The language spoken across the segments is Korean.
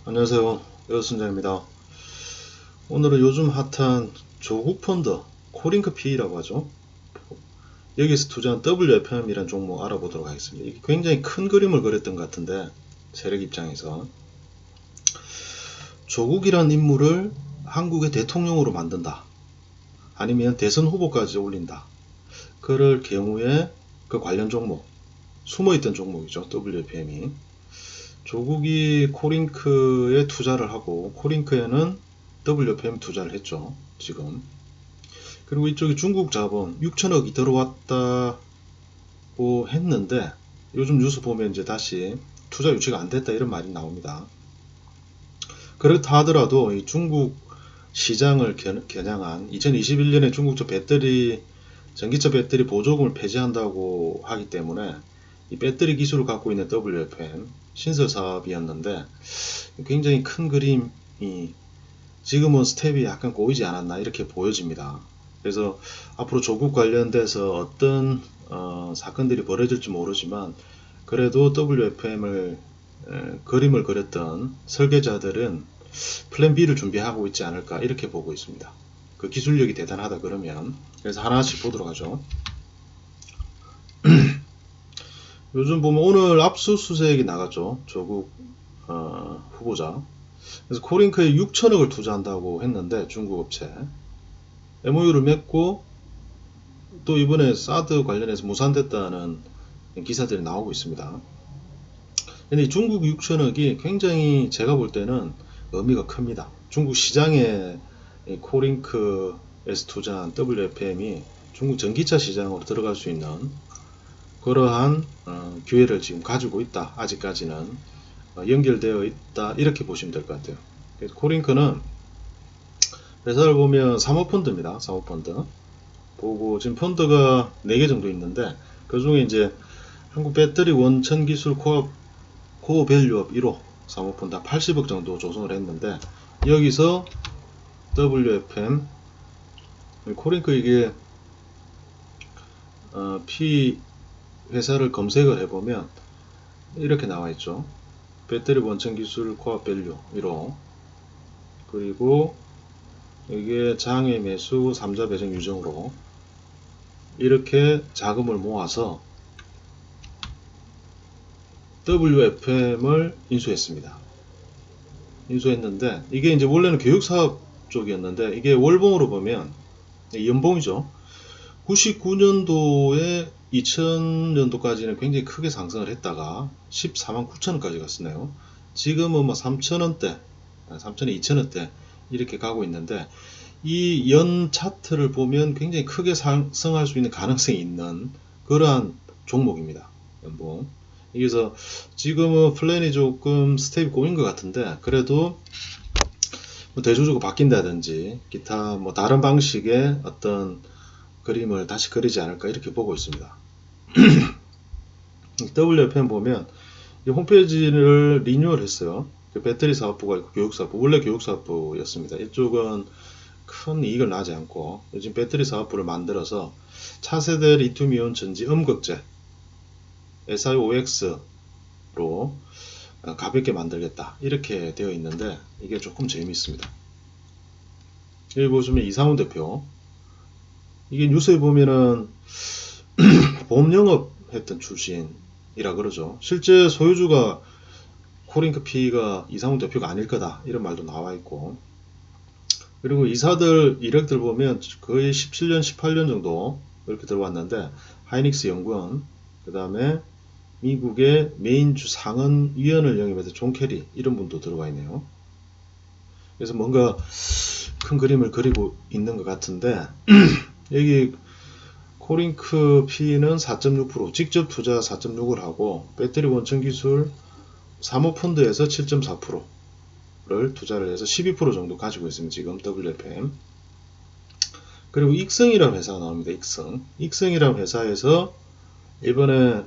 안녕하세요. 여순자입니다. 오늘은 요즘 핫한 조국 펀드 코링크 P라고 하죠. 여기서 투자한 WFM이라는 종목 알아보도록 하겠습니다. 이게 굉장히 큰 그림을 그렸던 것 같은데 세력 입장에서 조국이란 인물을 한국의 대통령으로 만든다. 아니면 대선 후보까지 올린다. 그럴 경우에 그 관련 종목, 숨어있던 종목이죠. WFM이. 조국이 코링크에 투자를 하고 코링크에는 WFM 투자를 했죠. 지금. 그리고 이쪽에 중국 자본 6천억이 들어왔다고 했는데 요즘 뉴스 보면 이제 다시 투자 유치가 안 됐다 이런 말이 나옵니다. 그렇다 하더라도 이 중국 시장을 겨냥한 2021년에 중국적 전기차 배터리 보조금을 폐지한다고 하기 때문에 이 배터리 기술을 갖고 있는 WFM 신설 사업이었는데 굉장히 큰 그림이 지금은 스텝이 약간 꼬이지 않았나 이렇게 보여집니다. 그래서 앞으로 조국 관련돼서 어떤 사건들이 벌어질지 모르지만 그래도 WFM을 그림을 그렸던 설계자들은 플랜 B를 준비하고 있지 않을까 이렇게 보고 있습니다. 그 기술력이 대단하다 그러면. 그래서 하나씩 보도록 하죠. 요즘 보면 오늘 압수수색이 나갔죠. 조국 후보자. 그래서 코링크에 6천억을 투자한다고 했는데 중국 업체 MOU를 맺고 또 이번에 사드 관련해서 무산됐다는 기사들이 나오고 있습니다. 근데 중국 6천억이 굉장히 제가 볼 때는 의미가 큽니다. 중국 시장에 코링크에서 투자한 WFM이 중국 전기차 시장으로 들어갈 수 있는 그러한 기회를 지금 가지고 있다. 아직까지는 연결되어 있다. 이렇게 보시면 될 것 같아요. 그래서 코링크는 회사를 보면 사모펀드입니다. 사모펀드. 보고 지금 펀드가 4개 정도 있는데 그 중에 이제 한국 배터리 원천 기술 코어 밸류업 1호 사모펀드 80억 정도 조성을 했는데 여기서 WFM 코링크 이게 P 회사를 검색을 해보면 이렇게 나와 있죠. 배터리 원천 기술 코어 밸류 1호 그리고 이게 장외 매수 3자 배정 유정으로 이렇게 자금을 모아서 WFM을 인수했습니다. 인수했는데 이게 이제 원래는 교육사업 쪽이었는데 이게 월봉으로 보면 연봉이죠. 99년도에 2000년도까지는 굉장히 크게 상승을 했다가 14만 9천원까지 갔었네요. 지금은 뭐 3천원대, 3천원, 2천원대 이렇게 가고 있는데 이 연 차트를 보면 굉장히 크게 상승할 수 있는 가능성이 있는 그러한 종목입니다. 연봉. 그래서 지금은 플랜이 조금 스텝이 꼬인 것 같은데 그래도 뭐 대주주가 바뀐다든지 기타 뭐 다른 방식의 어떤 그림을 다시 그리지 않을까 이렇게 보고 있습니다. WFM 보면 이 홈페이지를 리뉴얼 했어요. 배터리 사업부가 있고 교육사업부, 원래 교육사업부였습니다. 이쪽은 큰 이익을 나지 않고 요즘 배터리 사업부를 만들어서 차세대 리튬이온 전지 음극재 SiOX로 가볍게 만들겠다 이렇게 되어 있는데 이게 조금 재미있습니다. 여기 보시면 이상훈 대표 이게 뉴스에 보면은 보험영업 했던 출신이라 그러죠. 실제 소유주가 코링크 P가 이상훈 대표가 아닐 거다 이런 말도 나와 있고 그리고 이사들 이력들 보면 거의 17년 18년 정도 이렇게 들어왔는데 하이닉스 연구원 그 다음에 미국의 메인주 상원위원을 영입해서 존 캐리 이런 분도 들어와 있네요. 그래서 뭔가 큰 그림을 그리고 있는 것 같은데 여기 코링크 P는 4.6% 직접 투자 4.6을 하고 배터리 원천 기술 사모펀드에서 7.4%를 투자를 해서 12% 정도 가지고 있습니다. 지금 WFM. 그리고 익성이라는 회사가 나옵니다. 익성이라는 회사에서 이번에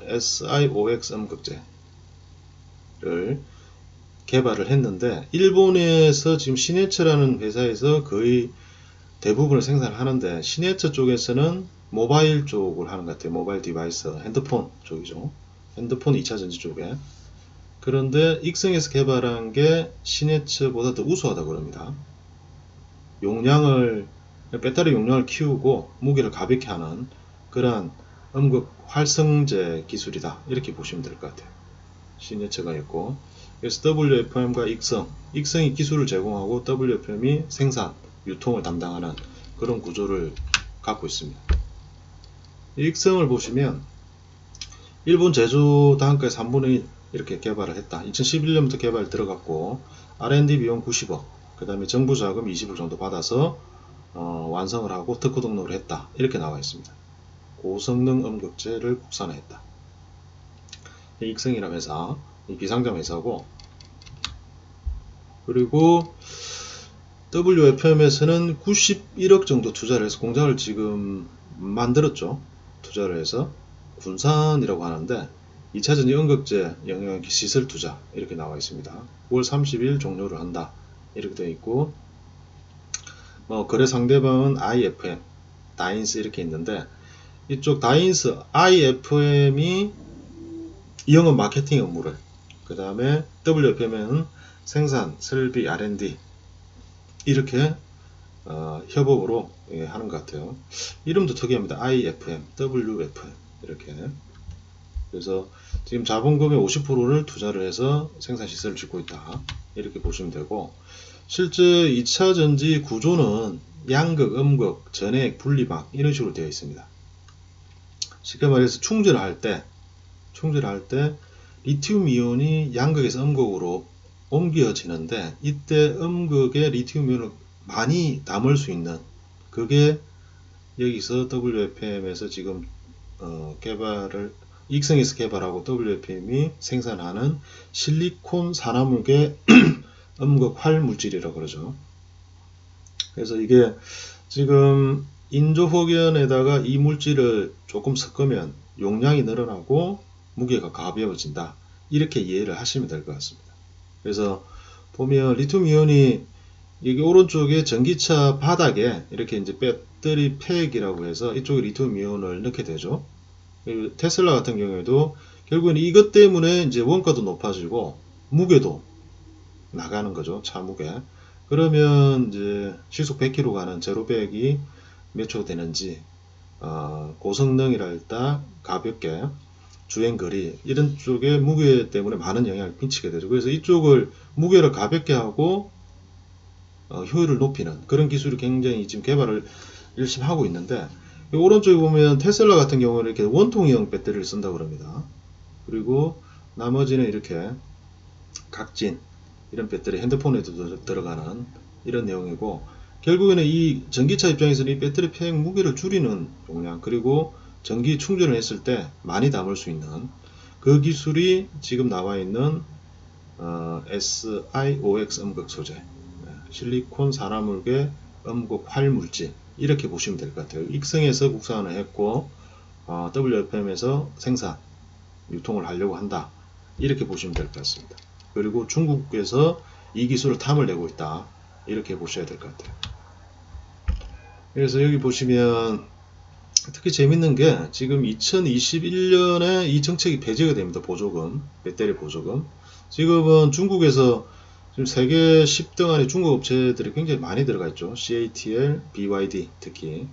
SiOX 음극재를 개발을 했는데 일본에서 지금 시네처라는 회사에서 거의 대부분을 생산하는데 시네처 쪽에서는 모바일 쪽을 하는 것 같아요. 모바일 디바이스, 핸드폰 쪽이죠. 핸드폰 2차 전지 쪽에. 그런데 익성에서 개발한 게 시네츠보다 더 우수하다고 합니다. 배터리 용량을 키우고 무게를 가볍게 하는 그러한 음극 활성제 기술이다. 이렇게 보시면 될 것 같아요. 시네츠가 있고, 그래서 WFM과 익성이 기술을 제공하고 WFM이 생산, 유통을 담당하는 그런 구조를 갖고 있습니다. 익성을 보시면 일본 제조 단가의 3분의 1 이렇게 개발을 했다. 2011년부터 개발 들어갔고 R&D 비용 90억, 그 다음에 정부 자금 20억 정도 받아서 완성을 하고 특허 등록을 했다. 이렇게 나와 있습니다. 고성능 음극재를 국산화했다. 익성이라는 회사, 비상장 회사고, 그리고 WFM에서는 91억 정도 투자를 해서 공장을 지금 만들었죠. 투자를 해서 군산이라고 하는데 2차전지 음극재 영역의 시설 투자 이렇게 나와 있습니다. 9월 30일 종료를 한다. 이렇게 되어 있고, 거래 상대방은 IFM, 다인스 이렇게 있는데, 이쪽 다인스, IFM이 영업 마케팅 업무를, 그 다음에 WFM은 생산, 설비, R&D 이렇게 협업으로 하는 것 같아요. 이름도 특이합니다. IFM, WFM 이렇게. 그래서 지금 자본금의 50%를 투자를 해서 생산시설을 짓고 있다. 이렇게 보시면 되고, 실제 2차 전지 구조는 양극, 음극, 전해액, 분리막 이런 식으로 되어 있습니다. 쉽게 말해서 충전을 할 때 리튬 이온이 양극에서 음극으로 옮겨지는데, 이때 음극에 리튬 이온을 많이 담을 수 있는, 그게 여기서 WFM에서 지금 익성에서 개발하고 WFM이 생산하는 실리콘 산화물계 음극 활 물질이라고 그러죠. 그래서 이게 지금 인조석연에다가 이 물질을 조금 섞으면 용량이 늘어나고 무게가 가벼워진다. 이렇게 이해를 하시면 될 것 같습니다. 그래서 보면 리튬 이온이 여기 오른쪽에 전기차 바닥에 이렇게 이제 배터리 팩이라고 해서 이쪽에 리튬 이온을 넣게 되죠. 테슬라 같은 경우에도 결국엔 이것 때문에 이제 원가도 높아지고 무게도 나가는 거죠. 차 무게. 그러면 이제 시속 100km 가는 제로백이 몇 초 되는지, 고성능이랄다 가볍게 주행거리 이런 쪽에 무게 때문에 많은 영향을 미치게 되죠. 그래서 이쪽을 무게를 가볍게 하고 효율을 높이는 그런 기술이 굉장히 지금 개발을 열심히 하고 있는데, 오른쪽에 보면 테슬라 같은 경우는 이렇게 원통형 배터리를 쓴다고 합니다. 그리고 나머지는 이렇게 각진 이런 배터리, 핸드폰에도 들어가는 이런 내용이고, 결국에는 이 전기차 입장에서는 이 배터리 팩 무게를 줄이는 용량, 그리고 전기 충전을 했을 때 많이 담을 수 있는 그 기술이 지금 나와 있는 SiOX 음극 소재, 실리콘 산화물계 음극 활물질 이렇게 보시면 될 것 같아요. 익성에서 국산을 했고 WFM에서 생산, 유통을 하려고 한다. 이렇게 보시면 될 것 같습니다. 그리고 중국에서 이 기술을 탐을 내고 있다. 이렇게 보셔야 될 것 같아요. 그래서 여기 보시면 특히 재밌는 게 지금 2021년에 이 정책이 폐지가 됩니다. 보조금, 배터리 보조금. 지금은 중국에서 지금 세계 10등 안에 중국 업체들이 굉장히 많이 들어가 있죠. CATL, BYD 특히.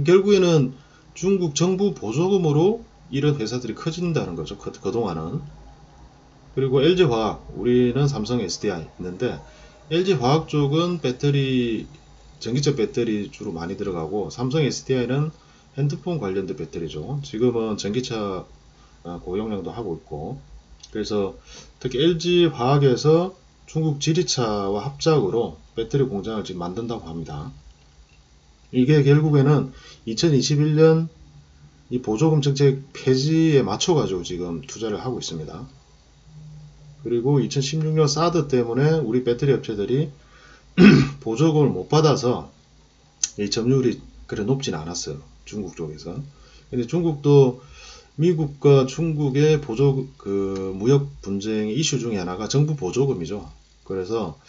결국에는 중국 정부 보조금으로 이런 회사들이 커진다는 거죠. 그동안은. 그리고 LG화학, 우리는 삼성 SDI 있는데, LG화학 쪽은 배터리, 전기차 배터리 주로 많이 들어가고, 삼성 SDI는 핸드폰 관련된 배터리죠. 지금은 전기차 고용량도 하고 있고, 그래서 특히 LG화학에서 중국 지리차와 합작으로 배터리 공장을 지금 만든다고 합니다. 이게 결국에는 2021년 이 보조금 정책 폐지에 맞춰가지고 지금 투자를 하고 있습니다. 그리고 2016년 사드 때문에 우리 배터리 업체들이 보조금을 못 받아서 이 점유율이 그래 높진 않았어요. 중국 쪽에서. 근데 중국도 미국과 중국의 무역 분쟁의 이슈 중에 하나가 정부 보조금이죠. 그래서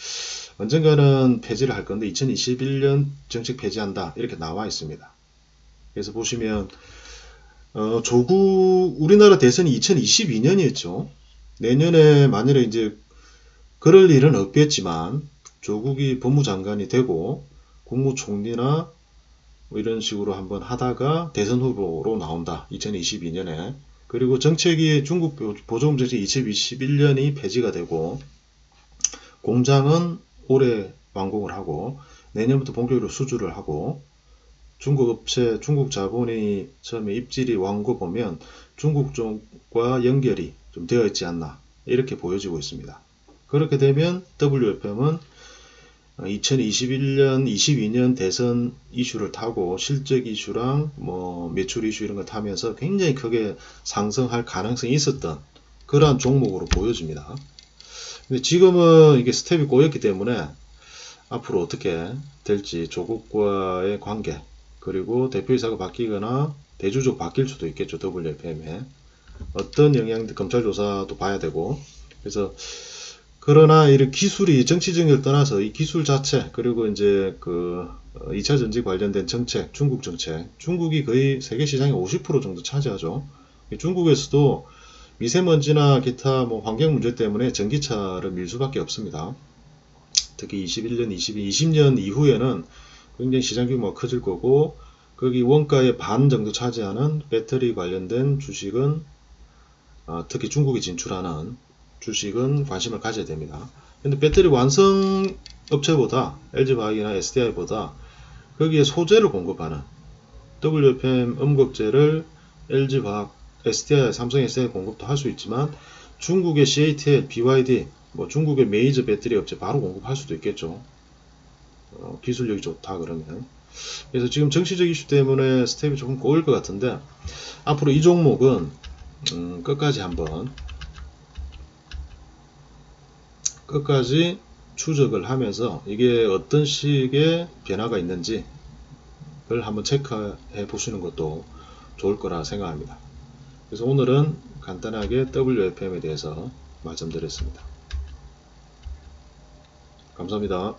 언젠가는 폐지를 할 건데 2021년 정책 폐지한다. 이렇게 나와 있습니다. 그래서 보시면 우리나라 대선이 2022년이었죠. 내년에 만일에 이제 그럴 일은 없겠지만 조국이 법무장관이 되고 국무총리나 뭐 이런 식으로 한번 하다가 대선 후보로 나온다. 2022년에. 그리고 정책이 중국 보조금 정책이 2021년이 폐지가 되고 공장은 올해 완공을 하고 내년부터 본격적으로 수주를 하고 중국 업체, 중국 자본이 처음에 입질이 완거 보면 중국 쪽과 연결이 좀 되어 있지 않나 이렇게 보여지고 있습니다. 그렇게 되면 WFM은 2021년, 22년 대선 이슈를 타고 실적 이슈랑 뭐 매출 이슈 이런 거 타면서 굉장히 크게 상승할 가능성이 있었던 그러한 종목으로 보여집니다. 근데 지금은 이게 스텝이 꼬였기 때문에 앞으로 어떻게 될지 조국과의 관계 그리고 대표이사가 바뀌거나 대주주가 바뀔 수도 있겠죠. WFM에 어떤 영향 검찰 조사도 봐야 되고 그래서 그러나 이 기술이 정치적인 걸 떠나서 이 기술 자체 그리고 이제 그 2차 전지 관련된 정책, 중국 정책, 중국이 거의 세계 시장의 50% 정도 차지하죠. 중국에서도 미세먼지나 기타 뭐 환경 문제 때문에 전기차를 밀 수밖에 없습니다. 특히 21년, 22, 20년 이후에는 굉장히 시장 규모가 커질 거고 거기 원가의 반 정도 차지하는 배터리 관련된 주식은 특히 중국이 진출하는 주식은 관심을 가져야 됩니다. 근데 배터리 완성 업체보다 LG화학이나 SDI보다 거기에 소재를 공급하는 WFM 음극재를 LG화학, SDI, 삼성 SDI 공급도 할 수 있지만 중국의 CATL, BYD, 뭐 중국의 메이저 배터리 업체 바로 공급할 수도 있겠죠. 기술력이 좋다 그러면. 그래서 지금 정치적 이슈 때문에 스텝이 조금 꼬일 것 같은데 앞으로 이 종목은 끝까지 한번 추적을 하면서 이게 어떤 식의 변화가 있는지 그걸 한번 체크해 보시는 것도 좋을 거라 생각합니다. 그래서 오늘은 간단하게 WFM에 대해서 말씀드렸습니다. 감사합니다.